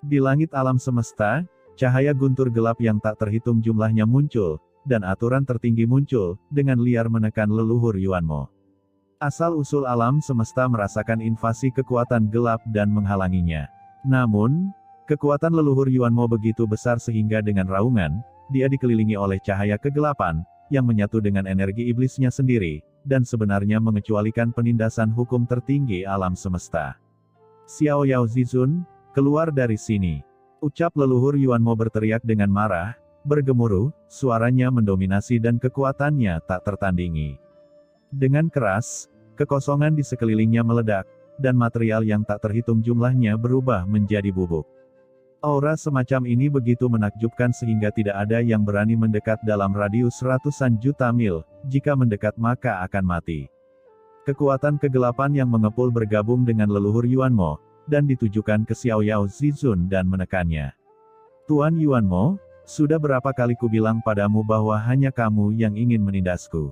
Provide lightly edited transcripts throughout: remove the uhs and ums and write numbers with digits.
Di langit alam semesta, cahaya guntur gelap yang tak terhitung jumlahnya muncul, dan aturan tertinggi muncul, dengan liar menekan leluhur Yuanmo. Asal-usul alam semesta merasakan invasi kekuatan gelap dan menghalanginya. Namun, kekuatan leluhur Yuanmo begitu besar sehingga dengan raungan, dia dikelilingi oleh cahaya kegelapan, yang menyatu dengan energi iblisnya sendiri, dan sebenarnya mengecualikan penindasan hukum tertinggi alam semesta. Xiao Yao Zizun, keluar dari sini. Ucap leluhur Yuanmo berteriak dengan marah, bergemuruh, suaranya mendominasi dan kekuatannya tak tertandingi. Dengan keras, kekosongan di sekelilingnya meledak, dan material yang tak terhitung jumlahnya berubah menjadi bubuk. Aura semacam ini begitu menakjubkan sehingga tidak ada yang berani mendekat dalam radius ratusan juta mil, jika mendekat maka akan mati. Kekuatan kegelapan yang mengepul bergabung dengan leluhur Yuanmo, dan ditujukan ke Xiao Yao Zizun dan menekannya. Tuan Yuanmo, sudah berapa kali kubilang padamu bahwa hanya kamu yang ingin menindasku.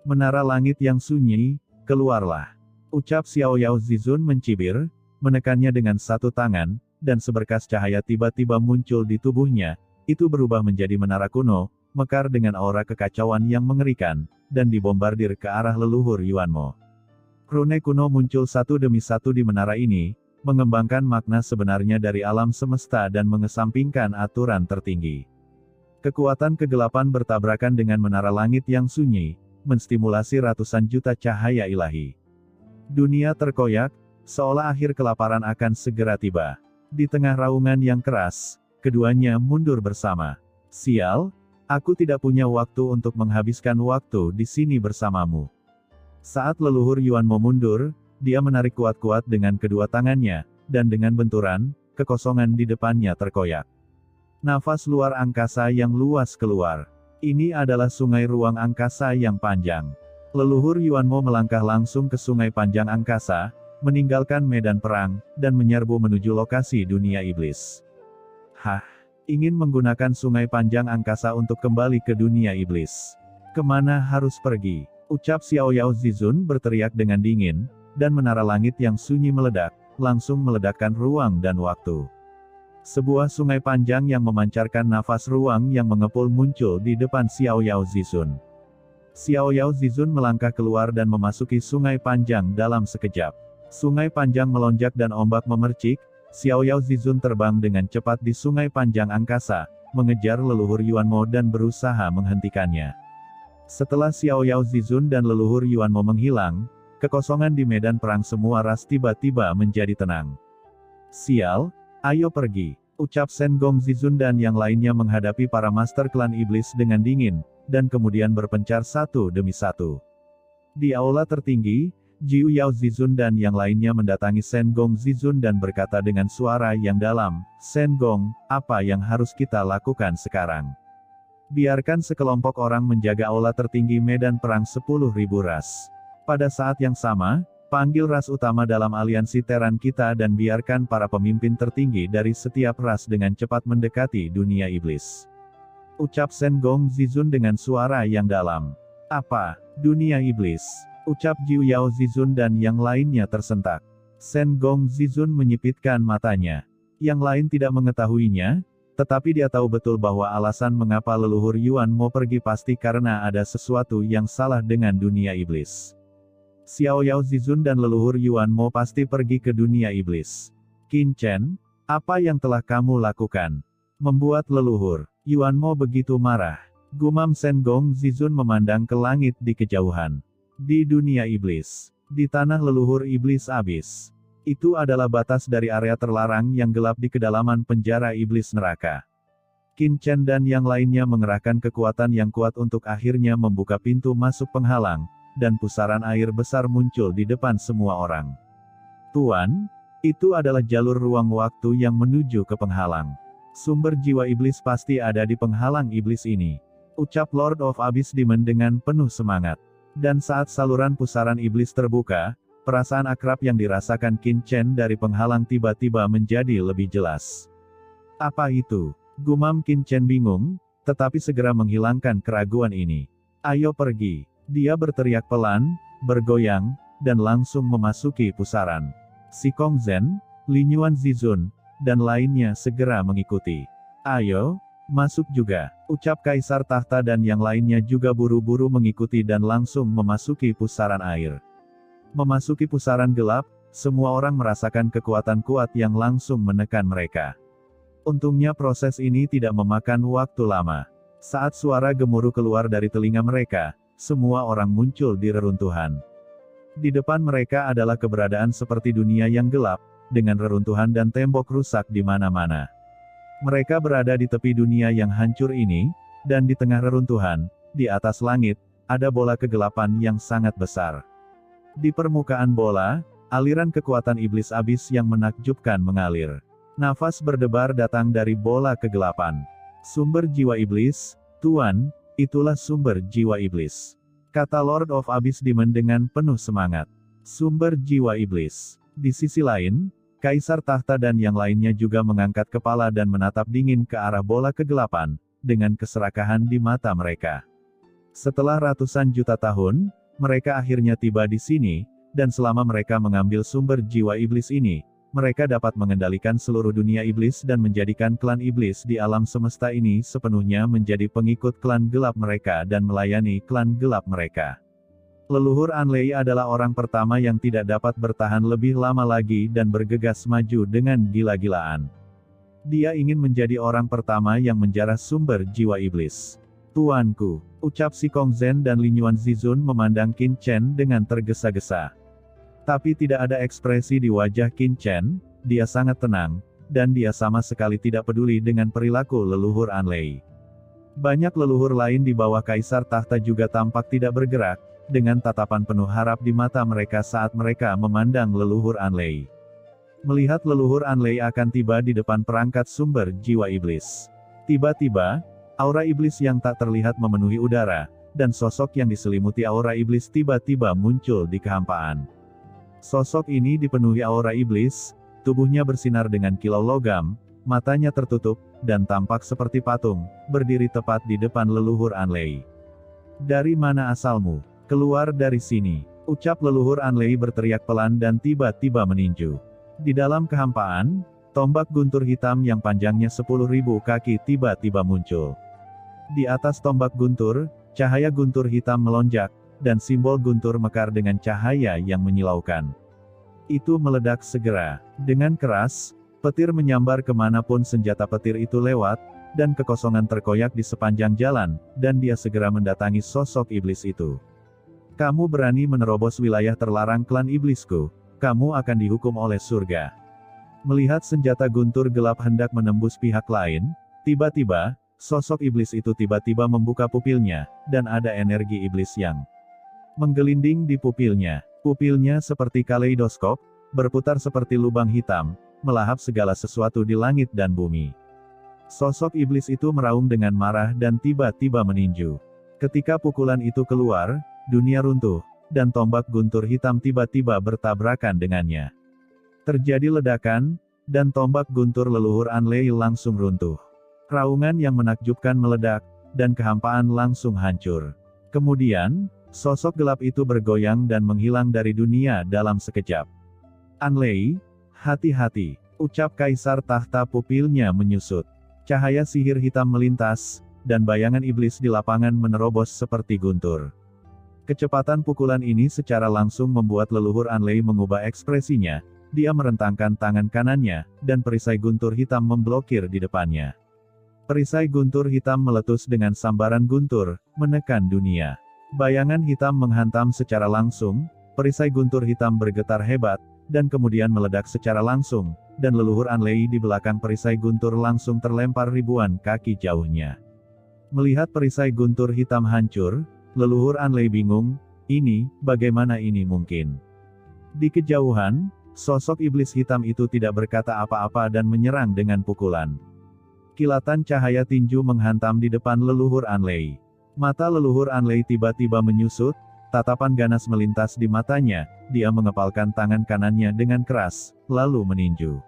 Menara langit yang sunyi, keluarlah. Ucap Xiao Yao Zizun mencibir, menekannya dengan satu tangan, dan seberkas cahaya tiba-tiba muncul di tubuhnya, itu berubah menjadi menara kuno, mekar dengan aura kekacauan yang mengerikan, dan dibombardir ke arah leluhur Yuanmo. Rune kuno muncul satu demi satu di menara ini, mengembangkan makna sebenarnya dari alam semesta dan mengesampingkan aturan tertinggi. Kekuatan kegelapan bertabrakan dengan menara langit yang sunyi, menstimulasi ratusan juta cahaya ilahi. Dunia terkoyak, seolah akhir kelaparan akan segera tiba. Di tengah raungan yang keras, keduanya mundur bersama. Sial, aku tidak punya waktu untuk menghabiskan waktu di sini bersamamu. Saat leluhur Yuanmo mundur, dia menarik kuat-kuat dengan kedua tangannya, dan dengan benturan, kekosongan di depannya terkoyak. Nafas luar angkasa yang luas keluar. Ini adalah sungai ruang angkasa yang panjang. Leluhur Yuanmo melangkah langsung ke sungai panjang angkasa, meninggalkan medan perang, dan menyerbu menuju lokasi dunia iblis. Hah? Ingin menggunakan sungai panjang angkasa untuk kembali ke dunia iblis. Kemana harus pergi? Ucap Xiao Yao Zizun berteriak dengan dingin, dan menara langit yang sunyi meledak, langsung meledakkan ruang dan waktu. Sebuah sungai panjang yang memancarkan nafas ruang yang mengepul muncul di depan Xiao Yao Zizun. Xiao Yao Zizun melangkah keluar dan memasuki sungai panjang dalam sekejap. Sungai panjang melonjak dan ombak memercik, Xiao Yao Zizun terbang dengan cepat di sungai panjang angkasa, mengejar leluhur Yuanmo dan berusaha menghentikannya. Setelah Xiao Yao Zizun dan leluhur Yuanmo menghilang, kekosongan di medan perang semua ras tiba-tiba menjadi tenang. Sial, ayo pergi, ucap Shen Gong Zizun dan yang lainnya menghadapi para master klan iblis dengan dingin, dan kemudian berpencar satu demi satu. Di aula tertinggi, Jiu Yao Zizun dan yang lainnya mendatangi Shen Gong Zizun dan berkata dengan suara yang dalam, Shen Gong, apa yang harus kita lakukan sekarang? Biarkan sekelompok orang menjaga aula tertinggi medan perang 10.000 ras. Pada saat yang sama, panggil ras utama dalam aliansi Teran kita dan biarkan para pemimpin tertinggi dari setiap ras dengan cepat mendekati dunia iblis. Ucap Shen Gong Zizun dengan suara yang dalam. Apa? Dunia iblis? Ucap Jiu Yao Zizun dan yang lainnya tersentak. Shen Gong Zizun menyipitkan matanya. Yang lain tidak mengetahuinya, tetapi dia tahu betul bahwa alasan mengapa leluhur Yuan mau pergi pasti karena ada sesuatu yang salah dengan dunia iblis. Xiao Yao Zizun dan leluhur Yuan mau pasti pergi ke dunia iblis. Qin Chen, apa yang telah kamu lakukan? Membuat leluhur Yuan Mo begitu marah. Gumam Shen Gong Zizun memandang ke langit di kejauhan. Di dunia iblis, di tanah leluhur iblis abis. Itu adalah batas dari area terlarang yang gelap di kedalaman penjara iblis neraka. Qin Chen dan yang lainnya mengerahkan kekuatan yang kuat untuk akhirnya membuka pintu masuk penghalang, dan pusaran air besar muncul di depan semua orang. Tuan, itu adalah jalur ruang waktu yang menuju ke penghalang. Sumber jiwa iblis pasti ada di penghalang iblis ini. Ucap Lord of Abyss Demon dengan penuh semangat. Dan saat saluran pusaran iblis terbuka, perasaan akrab yang dirasakan Qin Chen dari penghalang tiba-tiba menjadi lebih jelas. Apa itu? Gumam Qin Chen bingung, tetapi segera menghilangkan keraguan ini. Ayo pergi. Dia berteriak pelan, bergoyang, dan langsung memasuki pusaran. Si Kong Zhen, Li Yuan Zizun, dan lainnya segera mengikuti. "Ayo, masuk juga," ucap Kaisar Tahta dan yang lainnya juga buru-buru mengikuti dan langsung memasuki pusaran air. Memasuki pusaran gelap, semua orang merasakan kekuatan kuat yang langsung menekan mereka. Untungnya proses ini tidak memakan waktu lama. Saat suara gemuruh keluar dari telinga mereka, semua orang muncul di reruntuhan. Di depan mereka adalah keberadaan seperti dunia yang gelap, dengan reruntuhan dan tembok rusak di mana-mana. Mereka berada di tepi dunia yang hancur ini, dan di tengah reruntuhan, di atas langit, ada bola kegelapan yang sangat besar. Di permukaan bola, aliran kekuatan iblis abis yang menakjubkan mengalir. Nafas berdebar datang dari bola kegelapan. "Sumber jiwa iblis, Tuan, itulah sumber jiwa iblis," kata Lord of Abyss Demon dengan penuh semangat. Sumber jiwa iblis. Di sisi lain, Kaisar Tahta dan yang lainnya juga mengangkat kepala dan menatap dingin ke arah bola kegelapan, dengan keserakahan di mata mereka. Setelah ratusan juta tahun, mereka akhirnya tiba di sini, dan selama mereka mengambil sumber jiwa iblis ini, mereka dapat mengendalikan seluruh dunia iblis dan menjadikan klan iblis di alam semesta ini sepenuhnya menjadi pengikut klan gelap mereka dan melayani klan gelap mereka. Leluhur Anlei adalah orang pertama yang tidak dapat bertahan lebih lama lagi dan bergegas maju dengan gila-gilaan. Dia ingin menjadi orang pertama yang menjarah sumber jiwa iblis. "Tuanku," ucap Si Kong Zhen dan Lin Yuan Zizun memandang Qin Chen dengan tergesa-gesa. Tapi tidak ada ekspresi di wajah Qin Chen, dia sangat tenang, dan dia sama sekali tidak peduli dengan perilaku leluhur Anlei. Banyak leluhur lain di bawah Kaisar Tahta juga tampak tidak bergerak, dengan tatapan penuh harap di mata mereka saat mereka memandang leluhur Anlei. Melihat leluhur Anlei akan tiba di depan perangkat sumber jiwa iblis. Tiba-tiba, aura iblis yang tak terlihat memenuhi udara, dan sosok yang diselimuti aura iblis tiba-tiba muncul di kehampaan. Sosok ini dipenuhi aura iblis, tubuhnya bersinar dengan kilau logam, matanya tertutup, dan tampak seperti patung, berdiri tepat di depan leluhur Anlei. "Dari mana asalmu? Keluar dari sini," ucap leluhur Anlei berteriak pelan dan tiba-tiba meninju. Di dalam kehampaan, tombak guntur hitam yang panjangnya 10.000 kaki tiba-tiba muncul. Di atas tombak guntur, cahaya guntur hitam melonjak, dan simbol guntur mekar dengan cahaya yang menyilaukan. Itu meledak segera. Dengan keras, petir menyambar kemanapun senjata petir itu lewat, dan kekosongan terkoyak di sepanjang jalan, dan dia segera mendatangi sosok iblis itu. "Kamu berani menerobos wilayah terlarang klan iblisku, kamu akan dihukum oleh surga." Melihat senjata guntur gelap hendak menembus pihak lain, tiba-tiba, sosok iblis itu tiba-tiba membuka pupilnya, dan ada energi iblis yang menggelinding di pupilnya. Pupilnya seperti kaleidoskop, berputar seperti lubang hitam, melahap segala sesuatu di langit dan bumi. Sosok iblis itu meraung dengan marah dan tiba-tiba meninju. Ketika pukulan itu keluar, dunia runtuh, dan tombak guntur hitam tiba-tiba bertabrakan dengannya. Terjadi ledakan, dan tombak guntur leluhur Anlei langsung runtuh. Raungan yang menakjubkan meledak, dan kehampaan langsung hancur. Kemudian, sosok gelap itu bergoyang dan menghilang dari dunia dalam sekejap. "Anlei, hati-hati," ucap Kaisar Tahta pupilnya menyusut. Cahaya sihir hitam melintas, dan bayangan iblis di lapangan menerobos seperti guntur. Kecepatan pukulan ini secara langsung membuat leluhur Anlei mengubah ekspresinya, dia merentangkan tangan kanannya, dan perisai guntur hitam memblokir di depannya. Perisai guntur hitam meletus dengan sambaran guntur, menekan dunia. Bayangan hitam menghantam secara langsung, perisai guntur hitam bergetar hebat, dan kemudian meledak secara langsung, dan leluhur Anlei di belakang perisai guntur langsung terlempar ribuan kaki jauhnya. Melihat perisai guntur hitam hancur, leluhur Anlei bingung, bagaimana ini mungkin? Di kejauhan, sosok iblis hitam itu tidak berkata apa-apa dan menyerang dengan pukulan. Kilatan cahaya tinju menghantam di depan leluhur Anlei. Mata leluhur Anlei tiba-tiba menyusut, tatapan ganas melintas di matanya, dia mengepalkan tangan kanannya dengan keras, lalu meninju.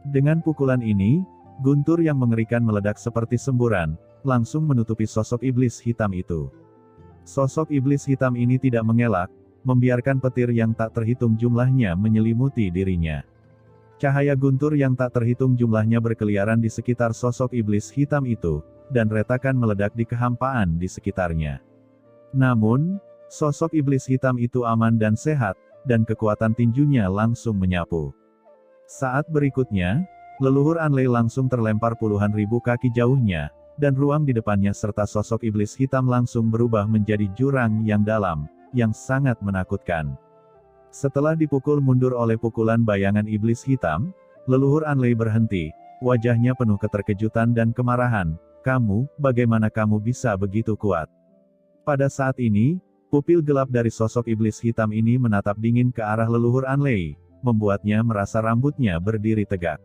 Dengan pukulan ini, guntur yang mengerikan meledak seperti semburan, langsung menutupi sosok iblis hitam itu. Sosok iblis hitam ini tidak mengelak, membiarkan petir yang tak terhitung jumlahnya menyelimuti dirinya. Cahaya guntur yang tak terhitung jumlahnya berkeliaran di sekitar sosok iblis hitam itu, dan retakan meledak di kehampaan di sekitarnya. Namun, sosok iblis hitam itu aman dan sehat, dan kekuatan tinjunya langsung menyapu. Saat berikutnya, leluhur Anlei langsung terlempar puluhan ribu kaki jauhnya, dan ruang di depannya serta sosok iblis hitam langsung berubah menjadi jurang yang dalam, yang sangat menakutkan. Setelah dipukul mundur oleh pukulan bayangan iblis hitam, leluhur Anlei berhenti, wajahnya penuh keterkejutan dan kemarahan. "Kamu, bagaimana kamu bisa begitu kuat?" Pada saat ini, pupil gelap dari sosok iblis hitam ini menatap dingin ke arah leluhur Anlei, membuatnya merasa rambutnya berdiri tegak.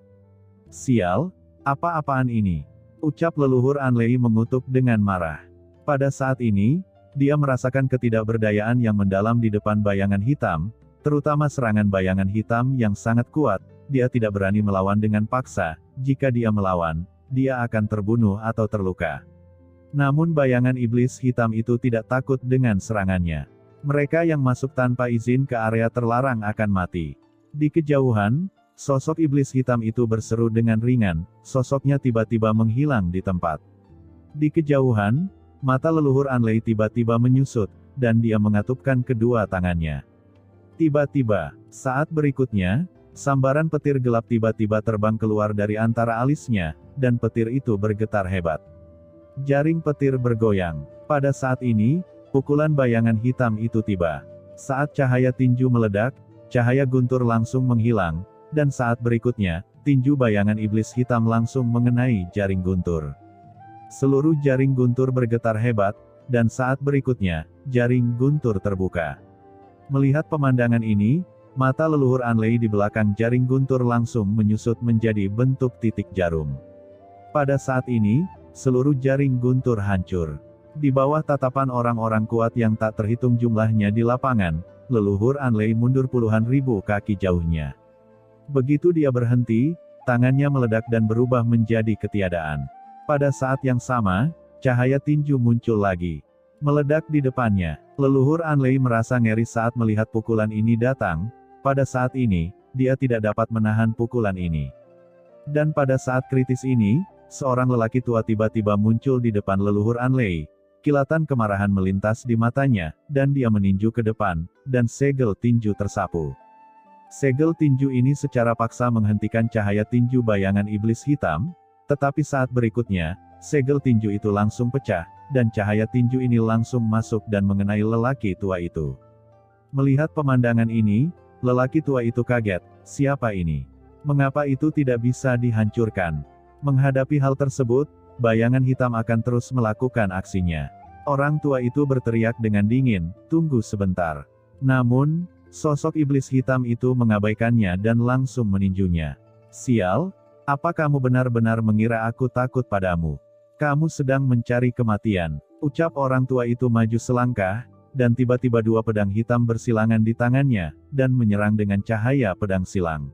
"Sial, apa-apaan ini?" ucap leluhur Anlei mengutuk dengan marah. Pada saat ini, dia merasakan ketidakberdayaan yang mendalam di depan bayangan hitam, terutama serangan bayangan hitam yang sangat kuat. Dia tidak berani melawan dengan paksa. Jika dia melawan, dia akan terbunuh atau terluka. Namun bayangan iblis hitam itu tidak takut dengan serangannya. Mereka yang masuk tanpa izin ke area terlarang akan mati. Di kejauhan, sosok iblis hitam itu berseru dengan ringan, sosoknya tiba-tiba menghilang di tempat. Di kejauhan, mata leluhur Anlei tiba-tiba menyusut, dan dia mengatupkan kedua tangannya. Tiba-tiba, saat berikutnya, sambaran petir gelap tiba-tiba terbang keluar dari antara alisnya, dan petir itu bergetar hebat. Jaring petir bergoyang. Pada saat ini, pukulan bayangan hitam itu tiba. Saat cahaya tinju meledak, cahaya guntur langsung menghilang, dan saat berikutnya, tinju bayangan iblis hitam langsung mengenai jaring guntur. Seluruh jaring guntur bergetar hebat, dan saat berikutnya, jaring guntur terbuka. Melihat pemandangan ini, mata leluhur Anlei di belakang jaring guntur langsung menyusut menjadi bentuk titik jarum. Pada saat ini, seluruh jaring guntur hancur. Di bawah tatapan orang-orang kuat yang tak terhitung jumlahnya di lapangan, leluhur Anlei mundur puluhan ribu kaki jauhnya. Begitu dia berhenti, tangannya meledak dan berubah menjadi ketiadaan. Pada saat yang sama, cahaya tinju muncul lagi. Meledak di depannya. Leluhur Anlei merasa ngeri saat melihat pukulan ini datang. Pada saat ini, dia tidak dapat menahan pukulan ini. Dan pada saat kritis ini, seorang lelaki tua tiba-tiba muncul di depan leluhur Anlei. Kilatan kemarahan melintas di matanya, dan dia meninju ke depan, dan segel tinju tersapu. Segel tinju ini secara paksa menghentikan cahaya tinju bayangan iblis hitam, tetapi saat berikutnya, segel tinju itu langsung pecah, dan cahaya tinju ini langsung masuk dan mengenai lelaki tua itu. Melihat pemandangan ini, lelaki tua itu kaget, siapa ini? Mengapa itu tidak bisa dihancurkan? Menghadapi hal tersebut, bayangan hitam akan terus melakukan aksinya. Orang tua itu berteriak dengan dingin, tunggu sebentar. Namun, sosok iblis hitam itu mengabaikannya dan langsung meninjunya. Sial, apa kamu benar-benar mengira aku takut padamu? Kamu sedang mencari kematian, ucap orang tua itu maju selangkah, dan tiba-tiba dua pedang hitam bersilangan di tangannya, dan menyerang dengan cahaya pedang silang.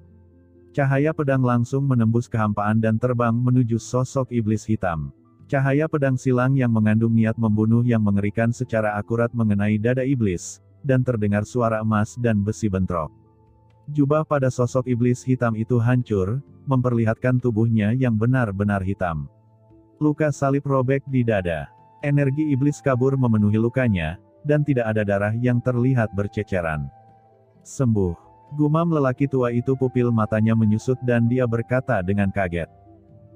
Cahaya pedang langsung menembus kehampaan dan terbang menuju sosok iblis hitam. Cahaya pedang silang yang mengandung niat membunuh yang mengerikan secara akurat mengenai dada iblis, dan terdengar suara emas dan besi bentrok. Jubah pada sosok iblis hitam itu hancur, memperlihatkan tubuhnya yang benar-benar hitam. Luka salib robek di dada. Energi iblis kabur memenuhi lukanya, dan tidak ada darah yang terlihat berceceran. Sembuh. Gumam lelaki tua itu, pupil matanya menyusut dan dia berkata dengan kaget.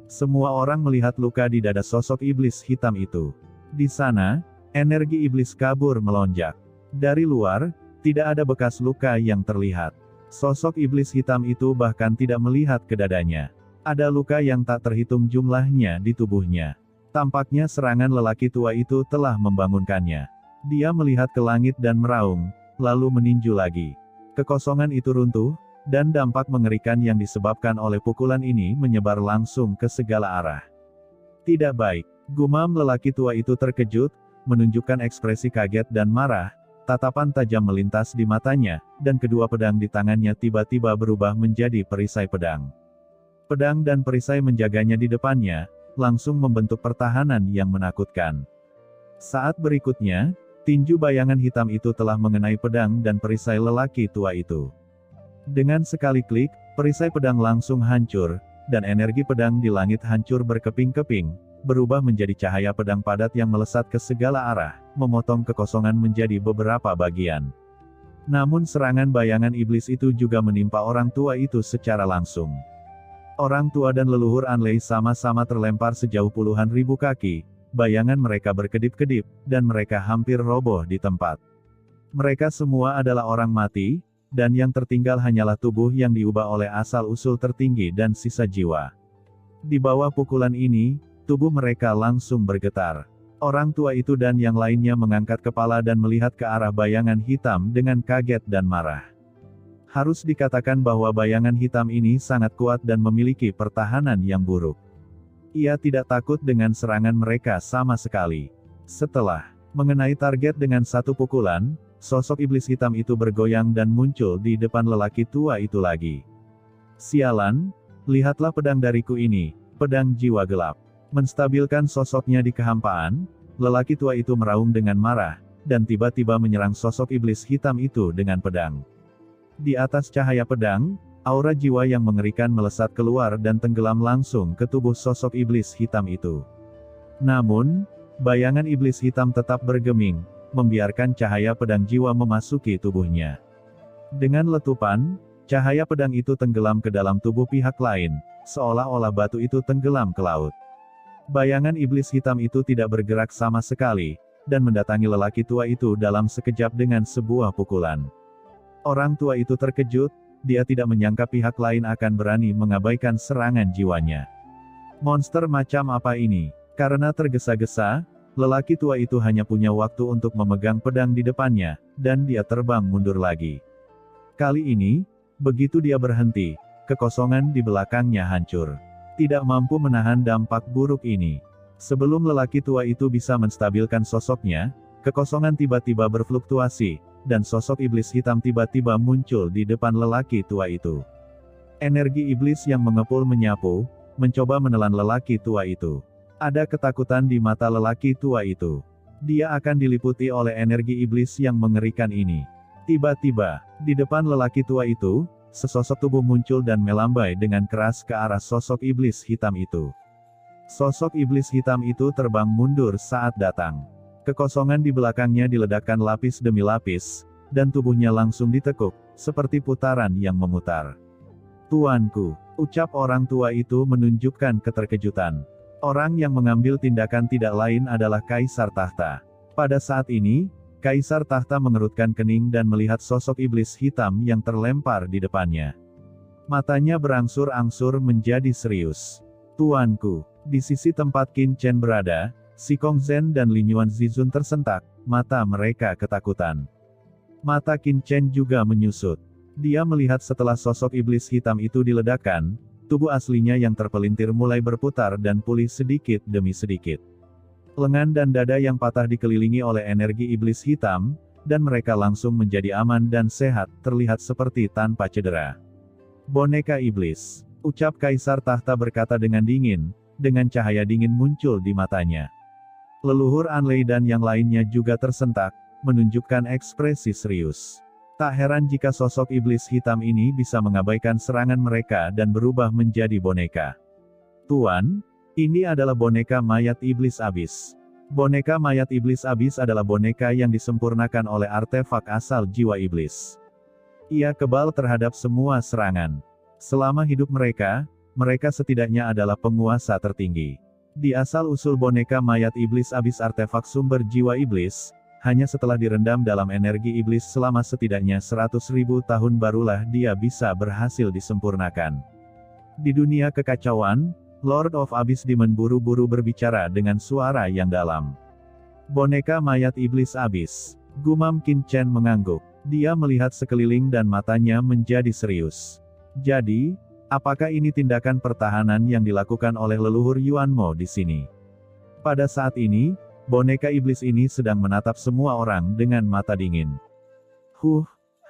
Semua orang melihat luka di dada sosok iblis hitam itu. Di sana, energi iblis kabur melonjak. Dari luar, tidak ada bekas luka yang terlihat. Sosok iblis hitam itu bahkan tidak melihat ke dadanya. Ada luka yang tak terhitung jumlahnya di tubuhnya. Tampaknya serangan lelaki tua itu telah membangunkannya. Dia melihat ke langit dan meraung, lalu meninju lagi. Kekosongan itu runtuh, dan dampak mengerikan yang disebabkan oleh pukulan ini menyebar langsung ke segala arah. Tidak baik, gumam lelaki tua itu terkejut, menunjukkan ekspresi kaget dan marah, tatapan tajam melintas di matanya, dan kedua pedang di tangannya tiba-tiba berubah menjadi perisai pedang. Pedang dan perisai menjaganya di depannya, langsung membentuk pertahanan yang menakutkan. Saat berikutnya, tinju bayangan hitam itu telah mengenai pedang dan perisai lelaki tua itu. Dengan sekali klik, Perisai pedang langsung hancur, dan energi pedang di langit hancur berkeping-keping, berubah menjadi cahaya pedang padat yang melesat ke segala arah, memotong kekosongan menjadi beberapa bagian. Namun serangan bayangan iblis itu juga menimpa orang tua itu secara langsung. Orang tua dan leluhur Anlei sama-sama terlempar sejauh puluhan ribu kaki, bayangan mereka berkedip-kedip, dan mereka hampir roboh di tempat. Mereka semua adalah orang mati, dan yang tertinggal hanyalah tubuh yang diubah oleh asal-usul tertinggi dan sisa jiwa. Di bawah pukulan ini, tubuh mereka langsung bergetar. Orang tua itu dan yang lainnya mengangkat kepala dan melihat ke arah bayangan hitam dengan kaget dan marah. Harus dikatakan bahwa bayangan hitam ini sangat kuat dan memiliki pertahanan yang buruk. Ia tidak takut dengan serangan mereka sama sekali. Setelah mengenai target dengan satu pukulan, sosok iblis hitam itu bergoyang dan muncul di depan lelaki tua itu lagi. Sialan, lihatlah pedang dariku ini, pedang jiwa gelap. Menstabilkan sosoknya di kehampaan, lelaki tua itu meraung dengan marah, dan tiba-tiba menyerang sosok iblis hitam itu dengan pedang. Di atas cahaya pedang, aura jiwa yang mengerikan melesat keluar dan tenggelam langsung ke tubuh sosok iblis hitam itu. Namun, bayangan iblis hitam tetap bergeming, membiarkan cahaya pedang jiwa memasuki tubuhnya. Dengan letupan, cahaya pedang itu tenggelam ke dalam tubuh pihak lain, seolah-olah batu itu tenggelam ke laut. Bayangan iblis hitam itu tidak bergerak sama sekali, dan mendatangi lelaki tua itu dalam sekejap dengan sebuah pukulan. Orang tua itu terkejut, dia tidak menyangka pihak lain akan berani mengabaikan serangan jiwanya. Monster macam apa ini? Karena tergesa-gesa, lelaki tua itu hanya punya waktu untuk memegang pedang di depannya, dan dia terbang mundur lagi. Kali ini, begitu dia berhenti, kekosongan di belakangnya hancur. Tidak mampu menahan dampak buruk ini. Sebelum lelaki tua itu bisa menstabilkan sosoknya, kekosongan tiba-tiba berfluktuasi, dan sosok iblis hitam tiba-tiba muncul di depan lelaki tua itu. Energi iblis yang mengepul menyapu, mencoba menelan lelaki tua itu. Ada ketakutan di mata lelaki tua itu. Dia akan diliputi oleh energi iblis yang mengerikan ini. Tiba-tiba, di depan lelaki tua itu, sesosok tubuh muncul dan melambai dengan keras ke arah sosok iblis hitam itu. Sosok iblis hitam itu terbang mundur saat datang. Kekosongan di belakangnya diledakkan lapis demi lapis, dan tubuhnya langsung ditekuk, seperti putaran yang memutar. "Tuanku," ucap orang tua itu menunjukkan keterkejutan. Orang yang mengambil tindakan tidak lain adalah Kaisar Tahta. Pada saat ini, Kaisar Tahta mengerutkan kening dan melihat sosok iblis hitam yang terlempar di depannya. Matanya berangsur-angsur menjadi serius. "Tuanku." Di sisi tempat Qin Chen berada, Si Kong Zhen dan Lin Yuan Zizun tersentak, mata mereka ketakutan. Mata Qin Chen juga menyusut. Dia melihat setelah sosok iblis hitam itu diledakkan, tubuh aslinya yang terpelintir mulai berputar dan pulih sedikit demi sedikit. Lengan dan dada yang patah dikelilingi oleh energi iblis hitam, dan mereka langsung menjadi aman dan sehat, terlihat seperti tanpa cedera. "Boneka iblis," ucap Kaisar Tahta berkata dengan dingin, dengan cahaya dingin muncul di matanya. Leluhur Anlei dan yang lainnya juga tersentak, menunjukkan ekspresi serius. Tak heran jika sosok iblis hitam ini bisa mengabaikan serangan mereka dan berubah menjadi boneka. "Tuan, ini adalah boneka mayat iblis abis." Boneka mayat iblis abis adalah boneka yang disempurnakan oleh artefak asal jiwa iblis. Ia kebal terhadap semua serangan. Selama hidup mereka setidaknya adalah penguasa tertinggi. Di asal-usul boneka mayat iblis abis artefak sumber jiwa iblis, hanya setelah direndam dalam energi iblis selama setidaknya 100.000 tahun barulah dia bisa berhasil disempurnakan. Di dunia kekacauan, Lord of Abyss Demon buru-buru berbicara dengan suara yang dalam. "Boneka mayat iblis abis," gumam Qin Chen mengangguk. Dia melihat sekeliling dan matanya menjadi serius. "Jadi, apakah ini tindakan pertahanan yang dilakukan oleh leluhur Yuan Mo di sini?" Pada saat ini, boneka iblis ini sedang menatap semua orang dengan mata dingin.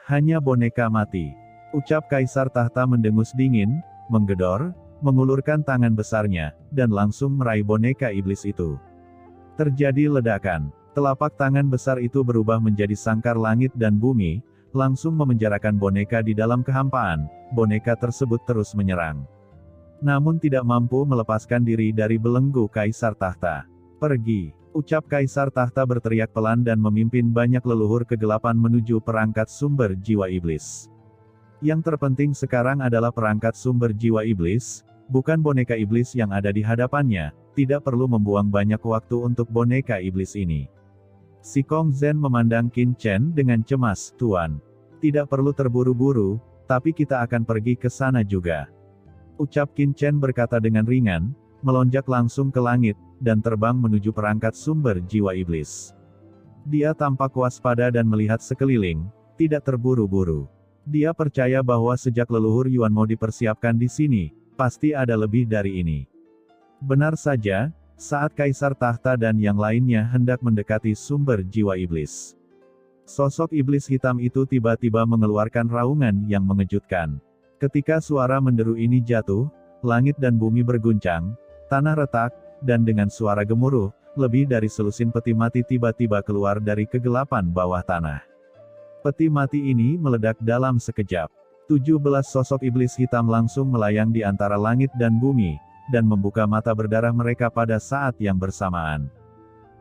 Hanya boneka mati," ucap Kaisar Tahta mendengus dingin, menggedor, mengulurkan tangan besarnya, dan langsung meraih boneka iblis itu. Terjadi ledakan. Telapak tangan besar itu berubah menjadi sangkar langit dan bumi, langsung memenjarakan boneka di dalam kehampaan. Boneka tersebut terus menyerang, namun tidak mampu melepaskan diri dari belenggu Kaisar Tahta. "Pergi!" ucap Kaisar Tahta berteriak pelan dan memimpin banyak leluhur kegelapan menuju perangkat sumber jiwa iblis. Yang terpenting sekarang adalah perangkat sumber jiwa iblis, bukan boneka iblis yang ada di hadapannya. Tidak perlu membuang banyak waktu untuk boneka iblis ini. Si Kong Zhen memandang Qin Chen dengan cemas. "Tuan, tidak perlu terburu-buru, tapi kita akan pergi ke sana juga," ucap Qin Chen berkata dengan ringan, melonjak langsung ke langit, dan terbang menuju perangkat sumber jiwa iblis. Dia tampak waspada dan melihat sekeliling, tidak terburu-buru. Dia percaya bahwa sejak leluhur Yuanmo dipersiapkan di sini, pasti ada lebih dari ini. Benar saja, saat Kaisar Tahta dan yang lainnya hendak mendekati sumber jiwa iblis, sosok iblis hitam itu tiba-tiba mengeluarkan raungan yang mengejutkan. Ketika suara menderu ini jatuh, langit dan bumi berguncang, tanah retak, dan dengan suara gemuruh, lebih dari selusin peti mati tiba-tiba keluar dari kegelapan bawah tanah. Peti mati ini meledak dalam sekejap. 17 sosok iblis hitam langsung melayang di antara langit dan bumi, dan membuka mata berdarah mereka pada saat yang bersamaan.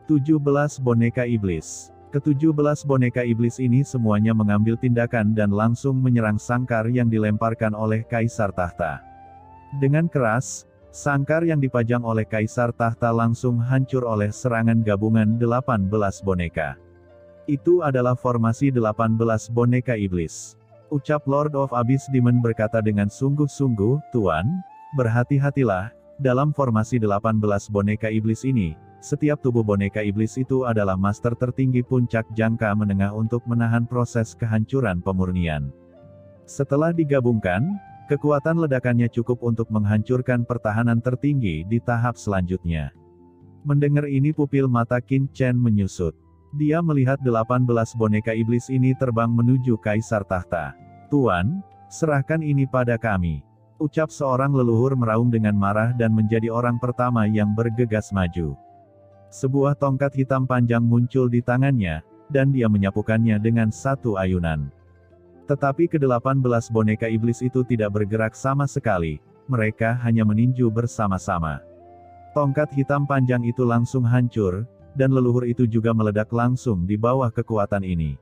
17 boneka iblis. Ke-17 boneka iblis ini semuanya mengambil tindakan dan langsung menyerang sangkar yang dilemparkan oleh Kaisar Tahta. Dengan keras, sangkar yang dipajang oleh Kaisar Tahta langsung hancur oleh serangan gabungan 18 boneka. "Itu adalah formasi 18 boneka iblis," ucap Lord of Abyss Demon berkata dengan sungguh-sungguh. "Tuan, berhati-hatilah, dalam formasi 18 boneka iblis ini, setiap tubuh boneka iblis itu adalah master tertinggi puncak jangka menengah untuk menahan proses kehancuran pemurnian. Setelah digabungkan, kekuatan ledakannya cukup untuk menghancurkan pertahanan tertinggi di tahap selanjutnya." Mendengar ini pupil mata Qin Chen menyusut. Dia melihat 18 boneka iblis ini terbang menuju Kaisar Tahta. "Tuan, serahkan ini pada kami," ucap seorang leluhur meraung dengan marah dan menjadi orang pertama yang bergegas maju. Sebuah tongkat hitam panjang muncul di tangannya, dan dia menyapukannya dengan satu ayunan. Tetapi ke-18 boneka iblis itu tidak bergerak sama sekali, mereka hanya meninju bersama-sama. Tongkat hitam panjang itu langsung hancur, dan leluhur itu juga meledak langsung di bawah kekuatan ini.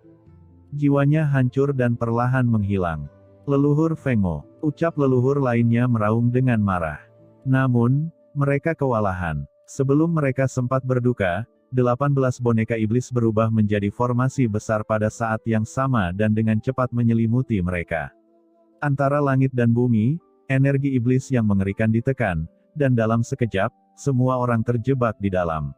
Jiwanya hancur dan perlahan menghilang. "Leluhur Fengmo," ucap leluhur lainnya meraung dengan marah. Namun, mereka kewalahan. Sebelum mereka sempat berduka, 18 boneka iblis berubah menjadi formasi besar pada saat yang sama dan dengan cepat menyelimuti mereka. Antara langit dan bumi, energi iblis yang mengerikan ditekan, dan dalam sekejap, semua orang terjebak di dalam.